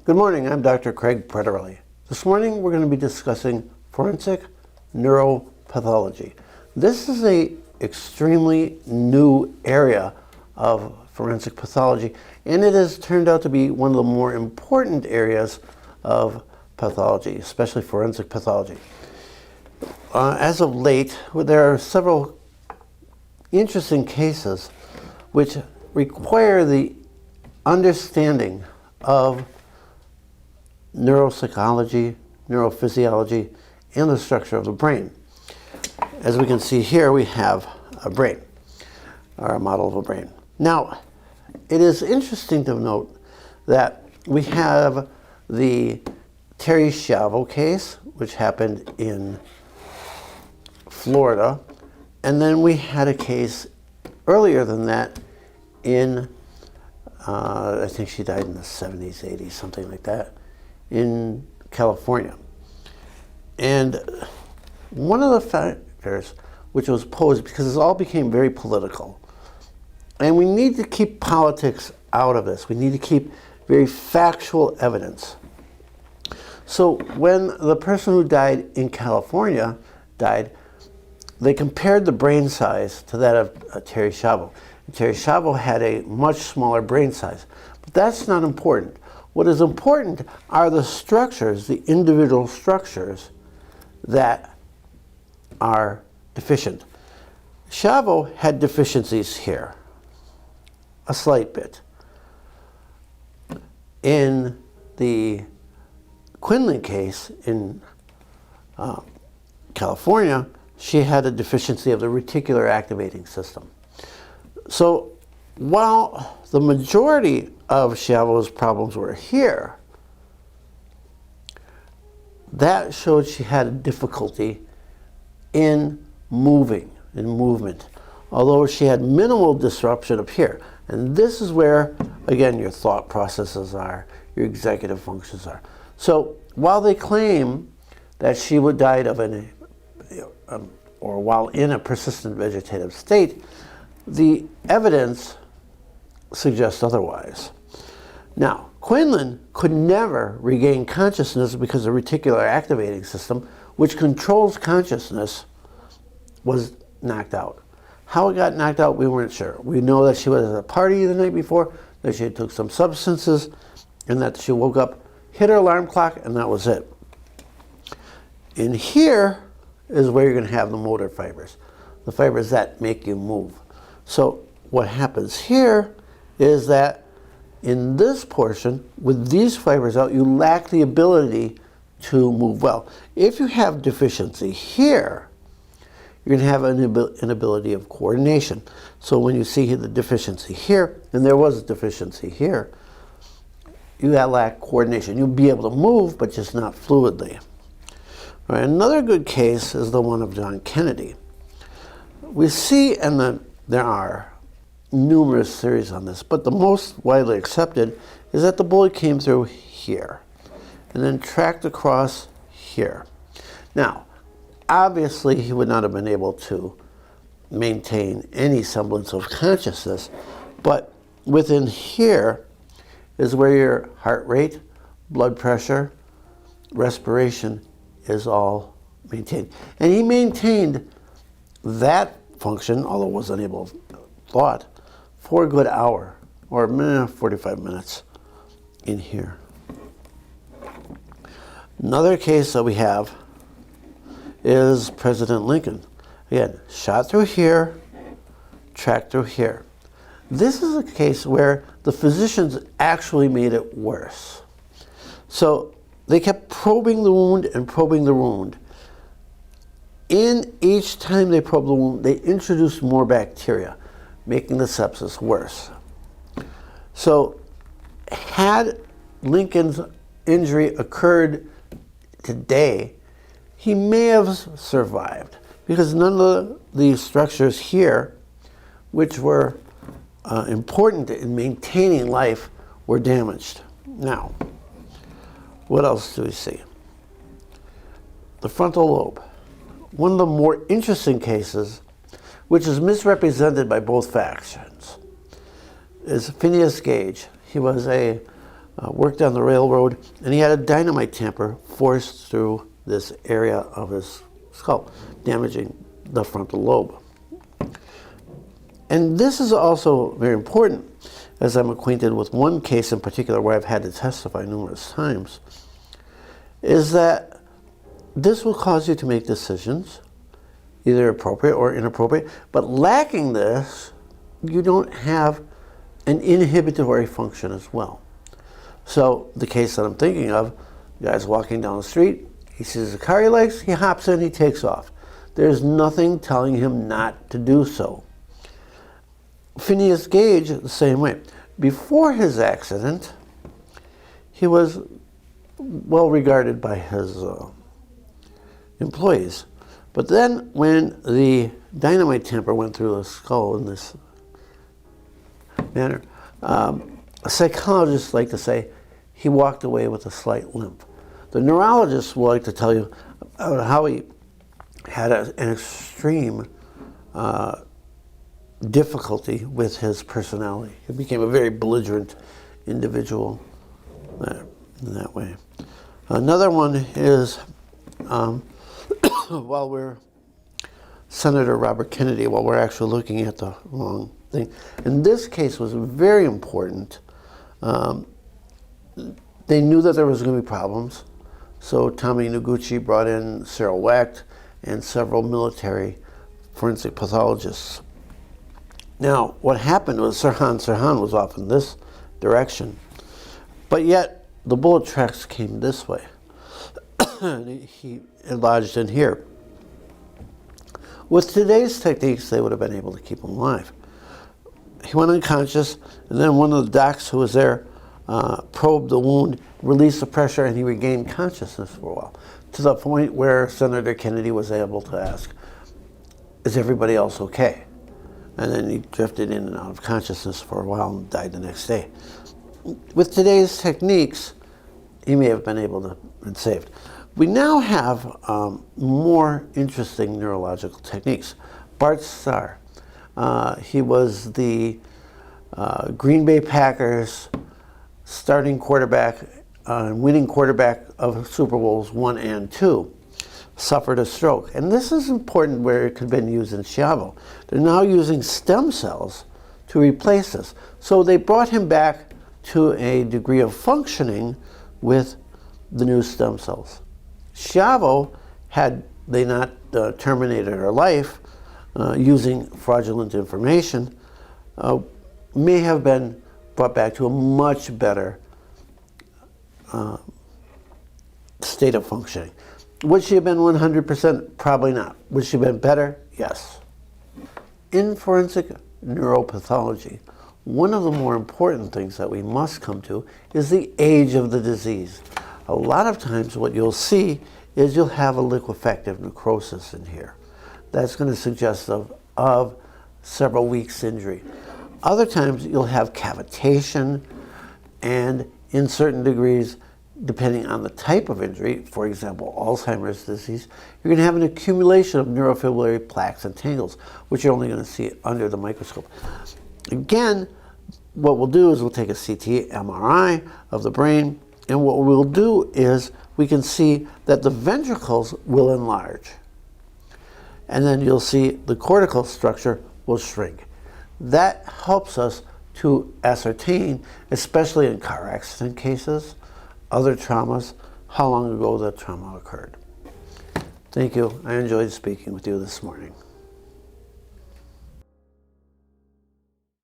Good morning, I'm Dr. Craig Preterelli. This morning we're going to be discussing forensic neuropathology. This is an extremely new area of forensic pathology, and it has turned out to be one of the more important areas of pathology, especially forensic pathology. As of late, there are several interesting cases which require the understanding of neuropsychology, neurophysiology, and the structure of the brain. As we can see here, we have a brain, or a model of a brain. Now, it is interesting to note that we have the Terry Schiavo case, which happened in Florida, and then we had a case earlier than that in, I think she died in the 70s, 80s, something like that, in California. And one of the factors which was posed, because this all became very political, and we need to keep politics out of this. We need to keep very factual evidence. So when the person who died in California died, they compared the brain size to that of Terry Schiavo. Terry Schiavo had a much smaller brain size, but that's not important. What is important are the structures, the individual structures that are deficient. Schiavo had deficiencies here, a slight bit. In the Quinlan case in California, she had a deficiency of the reticular activating system. So while the majority of Schiavo's problems were here, that showed she had a difficulty in movement, although she had minimal disruption up here. And this is where, again, your thought processes are, your executive functions are. So while they claim that she would died of or while in a persistent vegetative state, the evidence suggests otherwise. Now, Quinlan could never regain consciousness because the reticular activating system, which controls consciousness, was knocked out. How it got knocked out, we weren't sure. We know that she was at a party the night before, that she took some substances, and that she woke up, hit her alarm clock, and that was it. In here is where you're going to have the motor fibers, the fibers that make you move. So what happens here is that in this portion, with these fibers out, you lack the ability to move well. If you have deficiency here, you're going to have an inability of coordination. So when you see the deficiency here, and there was a deficiency here, you lack coordination. You'll be able to move, but just not fluidly. All right, another good case is the one of John Kennedy. We see, and there are numerous theories on this, but the most widely accepted is that the bullet came through here and then tracked across here. Now, obviously, he would not have been able to maintain any semblance of consciousness, but within here is where your heart rate, blood pressure, respiration is all maintained. And he maintained that function, although was unable to thought, for a good hour, or 45 minutes in here. Another case that we have is President Lincoln. Again, shot through here, tracked through here. This is a case where the physicians actually made it worse. So they kept probing the wound and probing the wound. In each time they probed the wound, they introduced more bacteria, making the sepsis worse. So had Lincoln's injury occurred today, he may have survived, because none of the structures here, which were important in maintaining life, were damaged. Now, what else do we see? The frontal lobe. One of the more interesting cases, which is misrepresented by both factions, is Phineas Gage. He was a worked on the railroad, and he had a dynamite tamper forced through this area of his skull, damaging the frontal lobe. And this is also very important, as I'm acquainted with one case in particular where I've had to testify numerous times, is that this will cause you to make decisions, either appropriate or inappropriate, but lacking this, you don't have an inhibitory function as well. So the case that I'm thinking of, the guy's walking down the street, he sees a car he likes, he hops in, he takes off. There's nothing telling him not to do so. Phineas Gage, the same way. Before his accident, he was well regarded by his employees. But then when the dynamite tamper went through his skull in this manner, psychologists like to say he walked away with a slight limp. The neurologists will like to tell you how he had an extreme difficulty with his personality. He became a very belligerent individual in that way. Another one is while we're Senator Robert Kennedy, while we're actually looking at the wrong thing. And this case was very important. They knew that there was going to be problems, so Tommy Noguchi brought in Cyril Wecht and several military forensic pathologists. Now, what happened was Sirhan was off in this direction, but yet the bullet tracks came this way. And he lodged in here. With today's techniques, they would have been able to keep him alive. He went unconscious, and then one of the docs who was there probed the wound, released the pressure, and he regained consciousness for a while, to the point where Senator Kennedy was able to ask, "Is everybody else okay?" And then he drifted in and out of consciousness for a while and died the next day. With today's techniques, he may have been able to be saved. We now have more interesting neurological techniques. Bart Starr, he was the Green Bay Packers starting quarterback, winning quarterback of Super Bowls 1 and 2, suffered a stroke. And this is important where it could have been used in Schiavo. They're now using stem cells to replace this. So they brought him back to a degree of functioning with the new stem cells. Schiavo, had they not terminated her life using fraudulent information, may have been brought back to a much better state of functioning. Would she have been 100%? Probably not. Would she have been better? Yes. In forensic neuropathology, one of the more important things that we must come to is the age of the disease. A lot of times what you'll see is you'll have a liquefactive necrosis in here. That's going to suggest of several weeks injury. Other times you'll have cavitation, and in certain degrees, depending on the type of injury, for example, Alzheimer's disease, you're going to have an accumulation of neurofibrillary plaques and tangles, which you're only going to see under the microscope. Again, what we'll do is we'll take a CT MRI of the brain, and what we'll do is we can see that the ventricles will enlarge. And then you'll see the cortical structure will shrink. That helps us to ascertain, especially in car accident cases, other traumas, how long ago the trauma occurred. Thank you. I enjoyed speaking with you this morning.